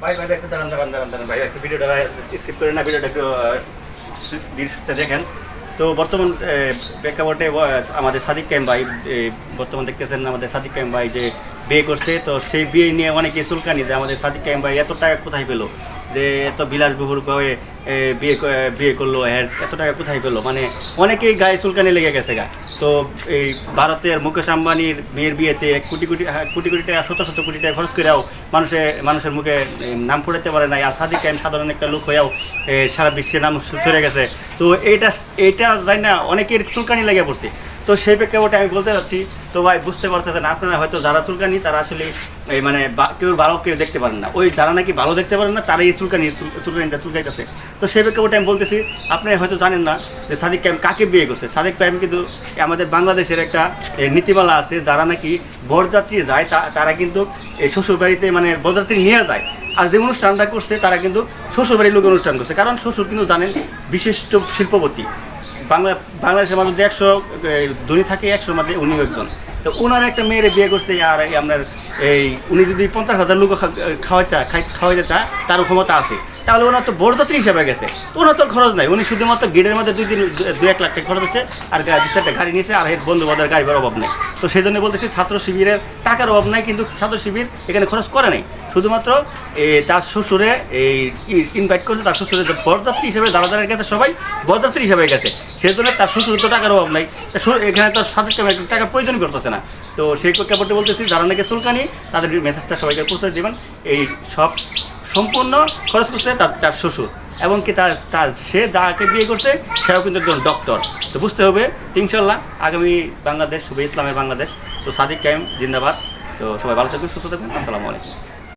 ভাই ভাই একটু দাঁড়ান ভাই, একটু ভিডিওটা স্কিপ করে না, ভিডিওটা একটু দৃশ্যটা দেখেন। তো বর্তমান প্রেক্ষাপটে আমাদের সাদিক কায়েম ভাই বর্তমান দেখতেছেন আমাদের সাদিক কায়েম ভাই যে বিয়ে করছে। তো সেই বিয়ে নিয়ে অনেকে চুলকানি যে আমাদের সাদিক কায়েম ভাই এত টাকা কোথায় পেলো, যে এত বিলাসবহুলভাবে বিয়ে করলো, এত টাকা কোথায় পেলো, মানে অনেকেই গায়ে চুলকানি লেগে গেছে গা। তো এই ভারতের মুকেশ আম্বানির মেয়ের বিয়েতে কোটি কোটি টাকা, শত শত কোটি টাকা খরচ করেও মানুষের মুখে নাম পড়াতে পারে নাই। আর সাদিক কায়েম সাধারণ একটা লোক হয়েও সারা বিশ্বে নাম ছড়ে গেছে। তো এইটা যাই না অনেকের চুলকানি লেগে পড়ছে। তো সেই প্রেক্ষাপটে আমি বলতে চাচ্ছি, তো ভাই বুঝতে পারতেছেন আপনারা হয়তো যারা চুলকানি তারা আসলে এই মানে কেউ ভালো কেউ দেখতে পারেন না, ওই যারা নাকি ভালো দেখতে পারেন না তারাই চুলকানিটা চুলকাইতেছে। তো সেই প্রেক্ষাপটে আমি বলতেছি, আপনারা হয়তো জানেন না যে সাদিক কায়েম কাকে বিয়ে করছে। সাদিক কায়েম কিন্তু আমাদের বাংলাদেশের একটা নীতিমালা আছে, যারা নাকি বরযাত্রী যায় তারা কিন্তু এই শ্বশুরবাড়িতে মানে বরযাত্রী নিয়ে যায়। আর যে অনুষ্ঠানটা করছে তারা কিন্তু শ্বশুরবাড়ির লোক অনুষ্ঠান করছে, কারণ শ্বশুর কিন্তু জানেন বিশিষ্ট শিল্পপতি। বাংলাদেশের মধ্যে 100 ধনী থাকে, 100-র মধ্যে উনিও একজন। তো ওনার একটা মেয়ের বিয়ে করছে, আর আপনার উনি যদি 50,000 লোক খাওয়াইতে চায় তার ক্ষমতা আছে, তাহলে ওনার তো বরযাত্রী হিসেবে গেছে, ওনার তো খরচ নাই। উনি শুধুমাত্র গেটের মধ্যে 2-1 লাখ টাকা খরচ হচ্ছে, আর 2-4টা গাড়ি নিয়েছে, আর বন্ধু বান্ধবের গাড়ির অভাব নেই। তো সেই জন্য বলতেছি ছাত্র শিবিরের টাকার অভাব নাই, কিন্তু ছাত্র শিবির এখানে খরচ করে নাই। শুধুমাত্র তার শ্বশুরে ইনভাইট করছে, তার শ্বশুরে বরযাত্রী হিসেবে দাঁড়াদারের কাছে সবাই বরযাত্রী হিসেবে গেছে। সেই জন্য তার শ্বশুর তো টাকার অভাব নাই, এখানে তো সাথে টাকার প্রয়োজন করতেছে না। তো সেই প্রেক্ষাপটে বলতেছি, যারা নাকি চুলকানি তাদের মেসেজটা সবাইকে পৌঁছে দেবেন। এই সব সম্পূর্ণ খরচ করছে তার শ্বশুর, এবং কি সে যাকে বিয়ে করছে সেও কিন্তু একজন ডক্টর। তো বুঝতে হবে ইনশাল্লাহ আগামী বাংলাদেশ শুভ ইসলামের বাংলাদেশ। তো সাদিক কায়েম জিন্দাবাদ। তো সবাই ভালো থাকবেন, সুস্থ থাকবেন। আসসালামু আলাইকুম।